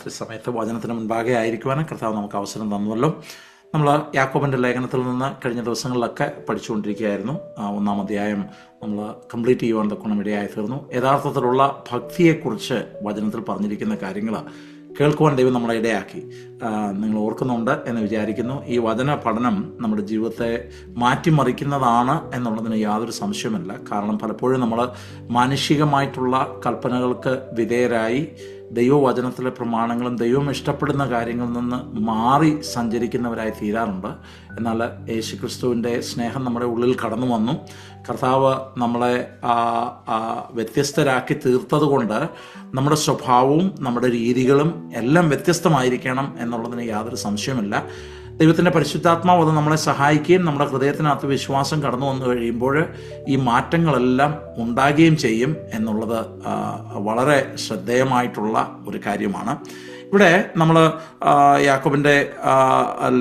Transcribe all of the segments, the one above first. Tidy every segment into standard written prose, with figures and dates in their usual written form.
രാത്രി സമയത്ത് വചനത്തിന് മുൻപാകെ ആയിരിക്കുവാനും കർത്താവ് നമുക്ക് അവസരം തന്നുവല്ലോ. നമ്മൾ യാക്കോബിൻ്റെ ലേഖനത്തിൽ നിന്ന് കഴിഞ്ഞ ദിവസങ്ങളിലൊക്കെ പഠിച്ചുകൊണ്ടിരിക്കുകയായിരുന്നു. 1-ാം അധ്യായം നമ്മൾ കംപ്ലീറ്റ് ചെയ്യുവാൻ തക്കണം ഇടയായി തീർന്നു. യഥാർത്ഥത്തിലുള്ള ഭക്തിയെക്കുറിച്ച് വചനത്തിൽ പറഞ്ഞിരിക്കുന്ന കാര്യങ്ങൾ കേൾക്കുവാൻ ദൈവം നമ്മളെ ഇടയാക്കി. നിങ്ങൾ ഓർക്കുന്നുണ്ട് എന്ന് വിചാരിക്കുന്നു. ഈ വചന പഠനം നമ്മുടെ ജീവിതത്തെ മാറ്റിമറിക്കുന്നതാണ് എന്നുള്ളതിന് യാതൊരു സംശയമില്ല. കാരണം പലപ്പോഴും നമ്മൾ മാനുഷികമായിട്ടുള്ള കൽപ്പനകൾക്ക് വിധേയരായി ദൈവവചനത്തിലെ പ്രമാണങ്ങളും ദൈവം ഇഷ്ടപ്പെടുന്ന കാര്യങ്ങളിൽ നിന്ന് മാറി സഞ്ചരിക്കുന്നവരായി തീരാറുണ്ട്. എന്നാൽ യേശുക്രിസ്തുവിൻ്റെ സ്നേഹം നമ്മുടെ ഉള്ളിൽ കടന്നു വന്നു. കർത്താവ് നമ്മളെ വ്യത്യസ്തരാക്കി തീർത്തത് കൊണ്ട് നമ്മുടെ സ്വഭാവവും നമ്മുടെ രീതികളും എല്ലാം വ്യത്യസ്തമായിരിക്കണം എന്നുള്ളതിന് യാതൊരു സംശയമില്ല. ദൈവത്തിൻ്റെ പരിശുദ്ധാത്മാവ് അത് നമ്മളെ സഹായിക്കുകയും നമ്മുടെ ഹൃദയത്തിനകത്ത് വിശ്വാസം കടന്നു വന്നു കഴിയുമ്പോൾ ഈ മാറ്റങ്ങളെല്ലാം ഉണ്ടാകുകയും ചെയ്യും എന്നുള്ളത് വളരെ ശ്രദ്ധേയമായിട്ടുള്ള ഒരു കാര്യമാണ്. ഇവിടെ നമ്മൾ യാക്കോബിൻ്റെ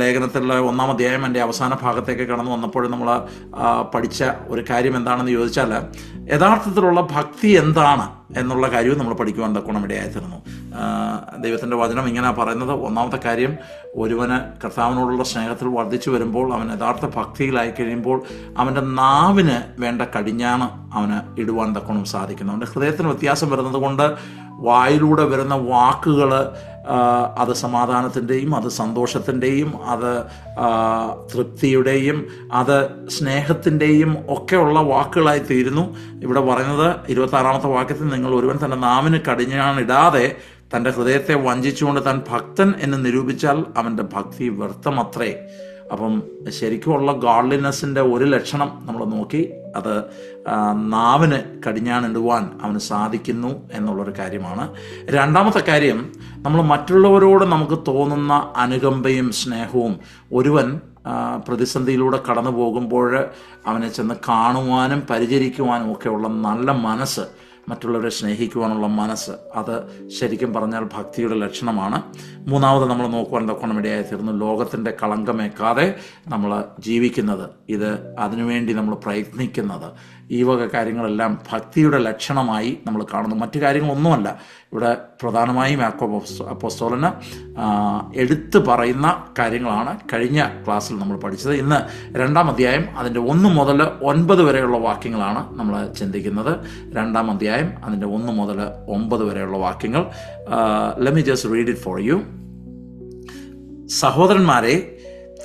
ലേഖനത്തിലുള്ള 1-ാം അധ്യായം എൻ്റെ അവസാന ഭാഗത്തേക്ക് കടന്നു വന്നപ്പോൾ നമ്മൾ പഠിച്ച ഒരു കാര്യം എന്താണെന്ന് ചോദിച്ചാൽ യഥാർത്ഥത്തിലുള്ള ഭക്തി എന്താണ് എന്നുള്ള കാര്യവും നമ്മൾ പഠിക്കുവാൻ തക്കണം ഇടയായിത്തീർന്നു. ദൈവത്തിൻ്റെ വചനം ഇങ്ങനെ പറയുന്നത്, ഒന്നാമത്തെ കാര്യം, ഒരുവന് കർത്താവിനോടുള്ള സ്നേഹത്തിൽ വർദ്ധിച്ചു വരുമ്പോൾ, അവൻ യഥാർത്ഥ ഭക്തിയിലായി കഴിയുമ്പോൾ അവൻ്റെ നാവിന് വേണ്ട കടിഞ്ഞാണ് അവന് ഇടുവാൻ തക്കണം സാധിക്കുന്നു. അവൻ്റെ ഹൃദയത്തിന് വ്യത്യാസം വരുന്നത് കൊണ്ട് വായിലൂടെ വരുന്ന വാക്കുകൾ അത് സമാധാനത്തിൻ്റെയും അത് സന്തോഷത്തിൻ്റെയും അത് തൃപ്തിയുടെയും അത് സ്നേഹത്തിൻ്റെയും ഒക്കെയുള്ള വാക്കുകളായി തീരുന്നു. ഇവിടെ പറയുന്നത് 26-ാമത്തെ വാക്യത്തിൽ, നിങ്ങൾ ഒരുവൻ തൻ്റെ നാവിന് കടിഞ്ഞാണിടാതെ തൻ്റെ ഹൃദയത്തെ വഞ്ചിച്ചുകൊണ്ട് താൻ ഭക്തൻ എന്ന് നിരൂപിച്ചാൽ അവൻ്റെ ഭക്തി വ്യർത്ഥമത്രേ. അപ്പം ശരിക്കുമുള്ള ഗോഡ്ലിനെസ്സിൻ്റെ ഒരു ലക്ഷണം നമ്മൾ നോക്കി, അത് നാവിന് കടിഞ്ഞാണിടുവാൻ അവന് സാധിക്കുന്നു എന്നുള്ളൊരു കാര്യമാണ്. രണ്ടാമത്തെ കാര്യം, നമ്മൾ മറ്റുള്ളവരോട് നമുക്ക് തോന്നുന്ന അനുകമ്പയും സ്നേഹവും, ഒരുവൻ പ്രതിസന്ധിയിലൂടെ കടന്നു പോകുമ്പോൾ അവനെ ചെന്ന് കാണുവാനും പരിചരിക്കുവാനും ഒക്കെയുള്ള നല്ല മനസ്സ്, മറ്റുള്ളവരെ സ്നേഹിക്കുവാനുള്ള മനസ്സ്, അത് ശരിക്കും പറഞ്ഞാൽ ഭക്തിയുടെ ലക്ഷണമാണ്. മൂന്നാമത് നമ്മൾ നോക്കുവാൻ തക്കണം ഇടയായി തീർന്നു, ലോകത്തിൻ്റെ കളങ്കമേക്കാതെ നമ്മൾ ജീവിക്കുന്നത്, ഇത് അതിനുവേണ്ടി നമ്മൾ പ്രയത്നിക്കുന്നത്, ഈ വക കാര്യങ്ങളെല്ലാം ഭക്തിയുടെ ലക്ഷണമായി നമ്മൾ കാണുന്നു. മറ്റു കാര്യങ്ങളൊന്നുമല്ല. ഇവിടെ പ്രധാനമായും യാക്കോബ് അപ്പോസ്തലന് എടുത്തു പറയുന്ന കാര്യങ്ങളാണ് കഴിഞ്ഞ ക്ലാസ്സിൽ നമ്മൾ പഠിച്ചത്. ഇന്ന് 2-ാം അധ്യായം അതിൻ്റെ 1 മുതൽ 9 വരെയുള്ള വാക്യങ്ങളാണ് നമ്മൾ ചിന്തിക്കുന്നത്. 2-ാം അധ്യായം അതിൻ്റെ 1 മുതൽ 9 വരെയുള്ള വാക്യങ്ങൾ. Let me just read it for you. സഹോദരന്മാരെ,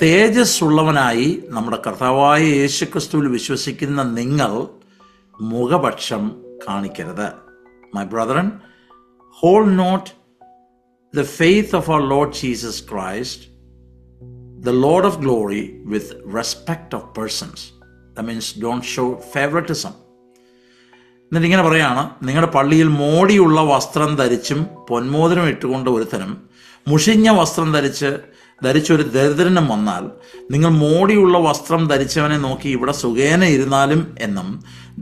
തേജസ് ഉള്ളവനായി നമ്മുടെ കർത്താവായ യേശുക്രിസ്തുവിൽ വിശ്വസിക്കുന്ന നിങ്ങൾ മുഖപക്ഷം കാണിക്കരുത്. My brethren, hold not the faith of our Lord Jesus Christ, the Lord of glory, with respect of persons. That means don't show favoritism. എന്നിട്ട് ഇങ്ങനെ പറയാണ്, നിങ്ങളുടെ പള്ളിയിൽ മോടിയുള്ള വസ്ത്രം ധരിച്ചും പൊന്മോതിരം ഇട്ടുകൊണ്ട് ഒരുത്തനും മുഷിഞ്ഞ വസ്ത്രം ധരിച്ചൊരു ദരിദ്രനും വന്നാൽ നിങ്ങൾ മോടിയുള്ള വസ്ത്രം ധരിച്ചവനെ നോക്കി ഇവിടെ സുഖേന ഇരുന്നാലും എന്നും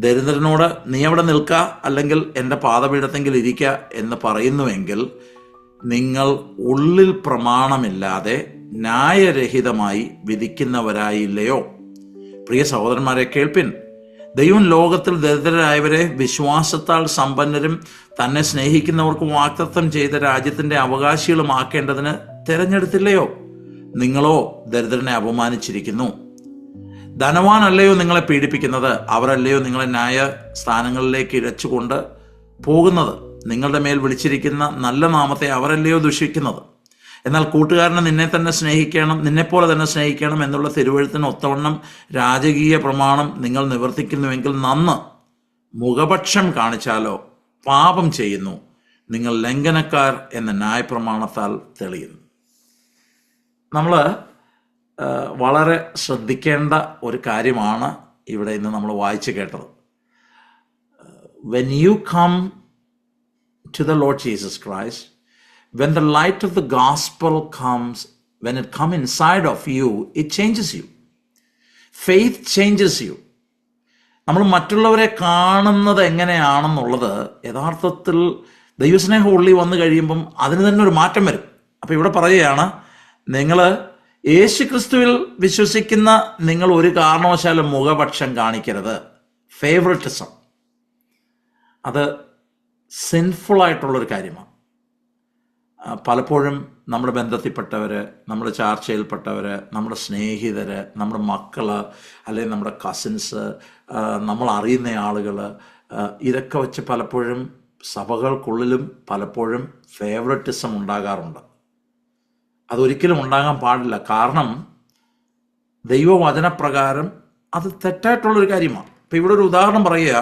ദരിദ്രനോട് നീ അവിടെ നിൽക്ക, അല്ലെങ്കിൽ എൻ്റെ പാദപീഠത്തെങ്കിൽ ഇരിക്ക എന്ന് പറയുന്നുവെങ്കിൽ നിങ്ങൾ ഉള്ളിൽ പ്രമാണമില്ലാതെ ന്യായരഹിതമായി വിധിക്കുന്നവരായില്ലയോ? പ്രിയ സഹോദരന്മാരെ, കേൾപ്പിൻ. ദൈവം ലോകത്തിൽ ദരിദ്രരായവരെ വിശ്വാസത്താൽ സമ്പന്നരും തന്നെ സ്നേഹിക്കുന്നവർക്ക് വാഗ്ദത്തം ചെയ്ത രാജ്യത്തിൻ്റെ അവകാശികളുമാക്കേണ്ടതിന് തിരഞ്ഞെടുത്തില്ലയോ? നിങ്ങളോ ദരിദ്രനെ അപമാനിച്ചിരിക്കുന്നു. ധനവാനല്ലയോ നിങ്ങളെ പീഡിപ്പിക്കുന്നത്? അവരല്ലയോ നിങ്ങളെ ന്യായ സ്ഥാനങ്ങളിലേക്ക് ഇഴച്ചുകൊണ്ട് പോകുന്നത്? നിങ്ങളുടെ മേൽ വിളിച്ചിരിക്കുന്ന നല്ല നാമത്തെ അവരല്ലയോ ദുഷിക്കുന്നത്? എന്നാൽ കൂട്ടുകാരനെ നിന്നെപ്പോലെ തന്നെ സ്നേഹിക്കണം എന്നുള്ള തിരുവെഴുത്തിന് ഒത്തവണ്ണം രാജകീയ പ്രമാണം നിങ്ങൾ നിവർത്തിക്കുന്നുവെങ്കിൽ നന്ന്. മുഖപക്ഷം കാണിച്ചാലോ പാപം ചെയ്യുന്നു, നിങ്ങൾ ലംഘനക്കാർ എന്ന ന്യായപ്രമാണത്താൽ തെളിയുന്നു. നമ്മൾ വളരെ ശ്രദ്ധിക്കേണ്ട ഒരു കാര്യമാണ് ഇവിടെ ഇന്ന് നമ്മൾ വായിച്ചു കേട്ടത്. When you come to the Lord Jesus Christ, when the light of the gospel comes, when it comes inside of you, it changes you. Faith changes you. നമ്മൾ മറ്റുള്ളവരെ കാണുന്നത് എങ്ങനെയാണെന്നുള്ളത് യഥാർത്ഥത്തിൽ ദൈവസ്നേഹം ഉള്ളിൽ വന്നു കഴിയുമ്പം അതിന് തന്നെ ഒരു മാറ്റം വരും. അപ്പം ഇവിടെ പറയുകയാണ്, നിങ്ങൾ യേശുക്രിസ്തുവിൽ വിശ്വസിക്കുന്ന നിങ്ങൾ ഒരു കാരണവശാലും മുഖപക്ഷം കാണിക്കരുത്. ഫേവറിറ്റിസം, അത് സിൻഫുള്ളായിട്ടുള്ളൊരു കാര്യമാണ്. പലപ്പോഴും നമ്മുടെ ബന്ധത്തിൽപ്പെട്ടവർ, നമ്മുടെ ചാർച്ചയിൽപ്പെട്ടവർ, നമ്മുടെ സ്നേഹിതർ, നമ്മുടെ മക്കൾ, അല്ലെങ്കിൽ നമ്മുടെ കസിൻസ്, നമ്മൾ അറിയുന്ന ആളുകൾ, ഇതൊക്കെ വെച്ച് പലപ്പോഴും സഭകൾക്കുള്ളിലും പലപ്പോഴും ഫേവററ്റിസം ഉണ്ടാകാറുണ്ട്. അതൊരിക്കലും ഉണ്ടാകാൻ പാടില്ല. കാരണം ദൈവവചനപ്രകാരം അത് തെറ്റായിട്ടുള്ളൊരു കാര്യമാണ്. ഇപ്പം ഇവിടെ ഒരു ഉദാഹരണം പറയുക,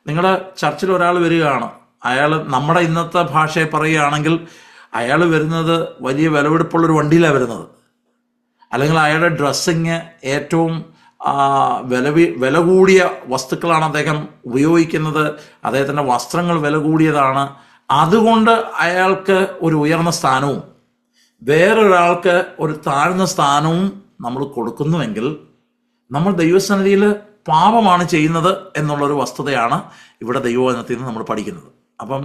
നിങ്ങളുടെ ചർച്ചിൽ ഒരാൾ വരികയാണ്, അയാൾ നമ്മുടെ ഇന്നത്തെ ഭാഷയെ പറയുകയാണെങ്കിൽ അയാൾ വരുന്നത് വലിയ വിലപിടിപ്പുള്ളൊരു വണ്ടിയിലാണ് വരുന്നത്, അല്ലെങ്കിൽ അയാളുടെ ഡ്രസ്സിങ് ഏറ്റവും വില കൂടിയ വസ്തുക്കളാണ് അദ്ദേഹം ഉപയോഗിക്കുന്നത്, അദ്ദേഹത്തിൻ്റെ വസ്ത്രങ്ങൾ വില കൂടിയതാണ്. അതുകൊണ്ട് അയാൾക്ക് ഒരു ഉയർന്ന സ്ഥാനവും വേറൊരാൾക്ക് ഒരു താഴ്ന്ന സ്ഥാനവും നമ്മൾ കൊടുക്കുന്നുവെങ്കിൽ നമ്മൾ ദൈവസന്നിധിയിൽ പാപമാണ് ചെയ്യുന്നത് എന്നുള്ളൊരു വസ്തുതയാണ് ഇവിടെ ദൈവവചനത്തിൽ നിന്ന് നമ്മൾ പഠിക്കുന്നത്. അപ്പം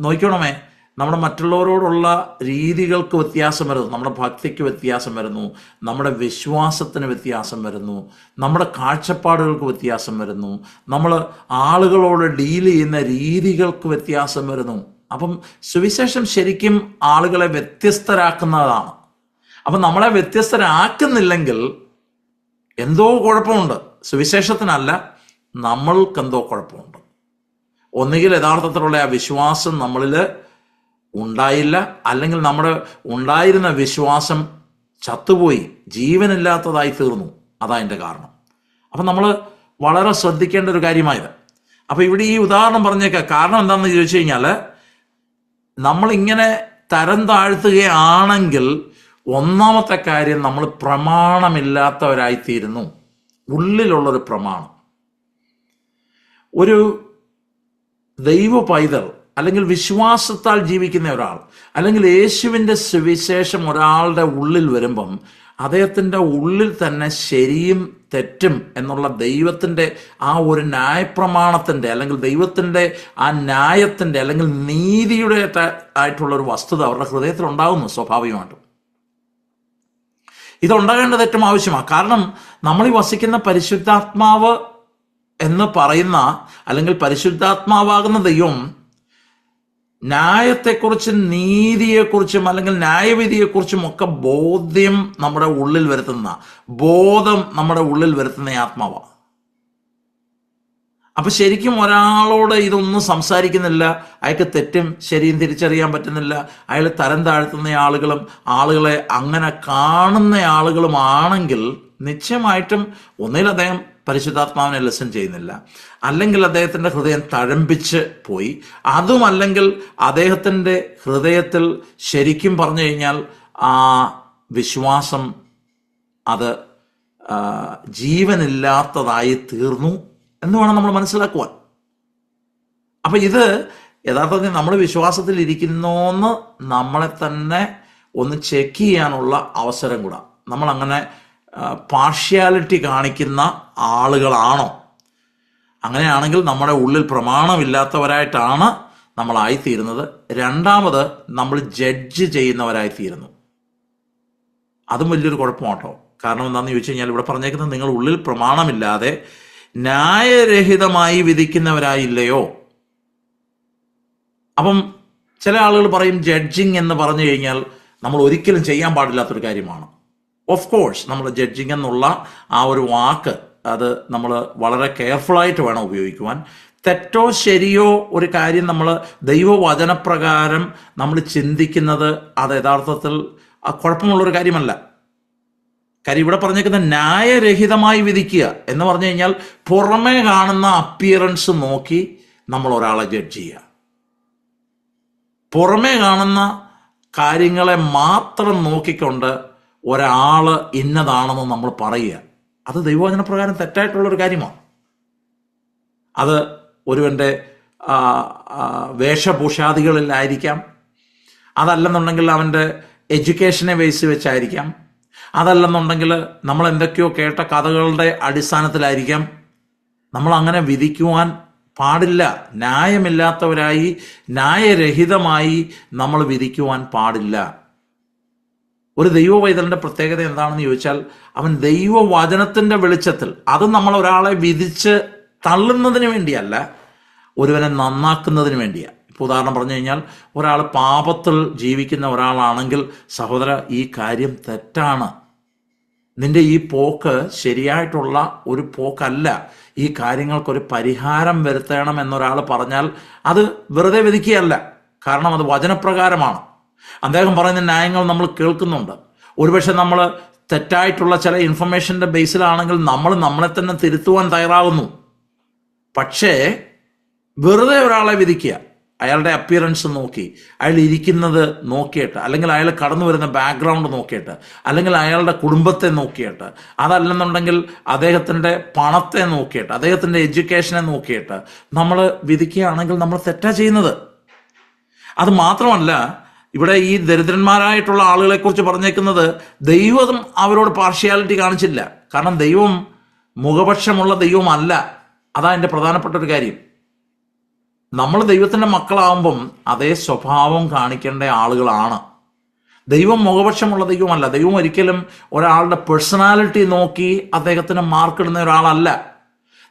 നോക്കിക്കോണമേ, നമ്മുടെ മറ്റുള്ളവരോടുള്ള രീതികൾക്ക് വ്യത്യാസം വരുന്നു, നമ്മുടെ ഭക്തിക്ക് വ്യത്യാസം വരുന്നു, നമ്മുടെ വിശ്വാസത്തിന് വ്യത്യാസം വരുന്നു, നമ്മുടെ കാഴ്ചപ്പാടുകൾക്ക് വ്യത്യാസം വരുന്നു, നമ്മൾ ആളുകളോട് ഡീൽ ചെയ്യുന്ന രീതികൾക്ക് വ്യത്യാസം വരുന്നു. അപ്പം സുവിശേഷം ശരിക്കും ആളുകളെ വ്യത്യസ്തരാക്കുന്നതാണ്. അപ്പം നമ്മളെ വ്യത്യസ്തരാക്കുന്നില്ലെങ്കിൽ എന്തോ കുഴപ്പമുണ്ട്. സുവിശേഷത്തിനല്ല, നമ്മൾക്കെന്തോ കുഴപ്പമുണ്ട്. ഒന്നുകിൽ യഥാർത്ഥത്തിലുള്ള ആ വിശ്വാസം നമ്മളിൽ ഉണ്ടായില്ല, അല്ലെങ്കിൽ നമ്മുടെ ഉണ്ടായിരുന്ന വിശ്വാസം ചത്തുപോയി, ജീവനില്ലാത്തതായി തീർന്നു. അതതിൻ്റെ കാരണം. അപ്പം നമ്മൾ വളരെ ശ്രദ്ധിക്കേണ്ട ഒരു കാര്യമായത്. അപ്പം ഇവിടെ ഈ ഉദാഹരണം പറഞ്ഞേക്കാം. കാരണം എന്താണെന്ന് ചോദിച്ചു കഴിഞ്ഞാൽ, നമ്മളിങ്ങനെ തരം താഴ്ത്തുകയാണെങ്കിൽ ഒന്നാമത്തെ കാര്യം, നമ്മൾ പ്രമാണമില്ലാത്തവരായിത്തീരുന്നു. ഉള്ളിലുള്ളൊരു പ്രമാണം. ഒരു ദൈവ പൈതൽ അല്ലെങ്കിൽ വിശ്വാസത്താൽ ജീവിക്കുന്ന ഒരാൾ, അല്ലെങ്കിൽ യേശുവിൻ്റെ സുവിശേഷം ഒരാളുടെ ഉള്ളിൽ വരുമ്പം അദ്ദേഹത്തിൻ്റെ ഉള്ളിൽ തന്നെ ശരിയും തെറ്റും എന്നുള്ള ദൈവത്തിൻ്റെ ആ ഒരു ന്യായപ്രമാണത്തിൻ്റെ, അല്ലെങ്കിൽ ദൈവത്തിൻ്റെ ആ ന്യായത്തിൻ്റെ, അല്ലെങ്കിൽ നീതിയുടെ ആയിട്ടുള്ളൊരു വസ്തുത അവരുടെ ഹൃദയത്തിൽ ഉണ്ടാകുന്നു സ്വാഭാവികമായിട്ടും. ഇതുണ്ടാകേണ്ടത് ഏറ്റവും ആവശ്യമാണ്. കാരണം നമ്മൾ ഈ വസിക്കുന്ന പരിശുദ്ധാത്മാവ് എന്ന് പറയുന്ന, അല്ലെങ്കിൽ പരിശുദ്ധാത്മാവാകുന്ന ദൈവം ന്യായത്തെക്കുറിച്ചും നീതിയെക്കുറിച്ചും അല്ലെങ്കിൽ ന്യായവിധിയെക്കുറിച്ചും ഒക്കെ ബോധ്യം നമ്മുടെ ഉള്ളിൽ വരുത്തുന്ന, ബോധം നമ്മുടെ ഉള്ളിൽ വരുത്തുന്ന ആത്മാവാണ്. അപ്പൊ ശരിക്കും ഒരാളോട് ഇതൊന്നും സംസാരിക്കുന്നില്ല, അയാൾക്ക് തെറ്റും ശരിയും തിരിച്ചറിയാൻ പറ്റുന്നില്ല, അയാൾ തരം താഴ്ത്തുന്ന ആളുകളും ആളുകളെ അങ്ങനെ കാണുന്ന ആളുകളുമാണെങ്കിൽ നിശ്ചയമായിട്ടും ഒന്നിൽ അദ്ദേഹം പരിശുദ്ധാത്മാവിനെ ലിസൺ ചെയ്യുന്നില്ല, അല്ലെങ്കിൽ അദ്ദേഹത്തിൻ്റെ ഹൃദയം തഴമ്പിച്ച് പോയി, അതുമല്ലെങ്കിൽ അദ്ദേഹത്തിൻ്റെ ഹൃദയത്തിൽ ശരിക്കും പറഞ്ഞു കഴിഞ്ഞാൽ ആ വിശ്വാസം അത് ജീവനില്ലാത്തതായി തീർന്നു എന്ന് വേണം നമ്മൾ മനസ്സിലാക്കുവാൻ. അപ്പം ഇത് യഥാർത്ഥത്തിൽ നമ്മൾ വിശ്വാസത്തിൽ ഇരിക്കുന്നോന്ന് നമ്മളെ തന്നെ ഒന്ന് ചെക്ക് ചെയ്യാനുള്ള അവസരം കൂടാ. നമ്മളങ്ങനെ പാർഷ്യാലിറ്റി കാണിക്കുന്ന ആളുകളാണോ? അങ്ങനെയാണെങ്കിൽ നമ്മുടെ ഉള്ളിൽ പ്രമാണമില്ലാത്തവരായിട്ടാണ് നമ്മളായിത്തീരുന്നത്. രണ്ടാമത്, നമ്മൾ ജഡ്ജ് ചെയ്യുന്നവരായിത്തീരുന്നു. അതും വലിയൊരു കുഴപ്പമാട്ടോ. കാരണം എന്താണെന്ന് ചോദിച്ചു കഴിഞ്ഞാൽ, ഇവിടെ പറഞ്ഞേക്കുന്നത് നിങ്ങൾ ഉള്ളിൽ പ്രമാണമില്ലാതെ ന്യായരഹിതമായി വിധിക്കുന്നവരായില്ലയോ. അപ്പം ചില ആളുകൾ പറയും ജഡ്ജിങ് എന്ന് പറഞ്ഞു കഴിഞ്ഞാൽ നമ്മൾ ഒരിക്കലും ചെയ്യാൻ പാടില്ലാത്തൊരു കാര്യമാണ്. ഓഫ് കോഴ്സ് നമ്മൾ ജഡ്ജിങ് എന്നുള്ള ആ ഒരു വാക്ക് അത് നമ്മൾ വളരെ കെയർഫുള്ളായിട്ട് വേണം ഉപയോഗിക്കുവാൻ. തെറ്റോ ശരിയോ ഒരു കാര്യം നമ്മൾ ദൈവവചനപ്രകാരം നമ്മൾ ചിന്തിക്കുന്നത് അത് യഥാർത്ഥത്തിൽ കുഴപ്പമുള്ളൊരു കാര്യമല്ല. കാര്യം ഇവിടെ പറഞ്ഞേക്കുന്ന ന്യായരഹിതമായി വിധിക്കുക എന്ന് പറഞ്ഞു കഴിഞ്ഞാൽ പുറമേ കാണുന്ന അപ്പിയറൻസ് നോക്കി നമ്മൾ ഒരാളെ ജഡ്ജ് ചെയ്യുക, പുറമേ കാണുന്ന കാര്യങ്ങളെ മാത്രം നോക്കിക്കൊണ്ട് ഒരാൾ ഇന്നതാണെന്ന് നമ്മൾ പറയുക, അത് ദൈവവചനപ്രകാരം തെറ്റായിട്ടുള്ളൊരു കാര്യമാണ്. അത് ഒരുവൻ്റെ വേഷഭൂഷാദികളിലായിരിക്കാം, അതല്ലെന്നുണ്ടെങ്കിൽ അവൻ്റെ എഡ്യൂക്കേഷനെ ബേസ് വെച്ചായിരിക്കാം, അതല്ലെന്നുണ്ടെങ്കിൽ നമ്മൾ എന്തൊക്കെയോ കേട്ട കഥകളുടെ അടിസ്ഥാനത്തിലായിരിക്കാം. നമ്മൾ അങ്ങനെ വിധിക്കുവാൻ പാടില്ല. ന്യായമില്ലാത്തവരായി ന്യായരഹിതമായി നമ്മൾ വിധിക്കുവാൻ പാടില്ല. ഒരു ദൈവവൈതലിൻ്റെ പ്രത്യേകത എന്താണെന്ന് ചോദിച്ചാൽ, അവൻ ദൈവവചനത്തിൻ്റെ വെളിച്ചത്തിൽ, അത് നമ്മൾ ഒരാളെ വിധിച്ച് തള്ളുന്നതിന് വേണ്ടിയല്ല, ഒരുവനെ നന്നാക്കുന്നതിന് വേണ്ടിയാണ്. ഇപ്പോൾ ഉദാഹരണം പറഞ്ഞു കഴിഞ്ഞാൽ, ഒരാൾ പാപത്തിൽ ജീവിക്കുന്ന ഒരാളാണെങ്കിൽ, സഹോദര, ഈ കാര്യം തെറ്റാണ്, നിന്റെ ഈ പോക്ക് ശരിയായിട്ടുള്ള ഒരു പോക്കല്ല, ഈ കാര്യങ്ങൾക്കൊരു പരിഹാരം വരുത്തണം എന്നൊരാൾ പറഞ്ഞാൽ അത് വെറുതെ വിധിക്കുകയല്ല. കാരണം അത് വചനപ്രകാരമാണ്. അദ്ദേഹം പറയുന്ന ന്യായങ്ങൾ നമ്മൾ കേൾക്കുന്നുണ്ട്. ഒരുപക്ഷെ നമ്മൾ തെറ്റായിട്ടുള്ള ചില ഇൻഫർമേഷൻ്റെ ബേസിലാണെങ്കിൽ നമ്മൾ നമ്മളെ തന്നെ തിരുത്തുവാൻ തയ്യാറാകുന്നു. പക്ഷേ വെറുതെ ഒരാളെ വിധിക്കുക, അയാളുടെ അപ്പിയറൻസ് നോക്കി, അയാൾ ഇരിക്കുന്നത് നോക്കിയിട്ട്, അല്ലെങ്കിൽ അയാൾ കടന്നു വരുന്ന ബാക്ക്ഗ്രൗണ്ട് നോക്കിയിട്ട്, അല്ലെങ്കിൽ അയാളുടെ കുടുംബത്തെ നോക്കിയിട്ട്, അതല്ലെന്നുണ്ടെങ്കിൽ അദ്ദേഹത്തിൻ്റെ പണത്തെ നോക്കിയിട്ട്, അദ്ദേഹത്തിൻ്റെ എഡ്യൂക്കേഷനെ നോക്കിയിട്ട് നമ്മൾ വിധിക്കുകയാണെങ്കിൽ നമ്മൾ തെറ്റാ ചെയ്യുന്നത്. അത് മാത്രമല്ല, ഇവിടെ ഈ ദരിദ്രന്മാരായിട്ടുള്ള ആളുകളെക്കുറിച്ച് പറഞ്ഞേക്കുന്നത്, ദൈവം അവരോട് പാർഷ്യാലിറ്റി കാണിച്ചില്ല. കാരണം ദൈവം മുഖപക്ഷമുള്ള ദൈവമല്ല. അതാ എൻ്റെ പ്രധാനപ്പെട്ട ഒരു കാര്യം. നമ്മൾ ദൈവത്തിൻ്റെ മക്കളാവുമ്പം അതേ സ്വഭാവം കാണിക്കേണ്ട ആളുകളാണ്. ദൈവം മുഖപക്ഷമുള്ള ദൈവമല്ല. ദൈവം ഒരിക്കലും ഒരാളുടെ പേഴ്സണാലിറ്റി നോക്കി അദ്ദേഹത്തിന് മാർക്കിടുന്ന ഒരാളല്ല.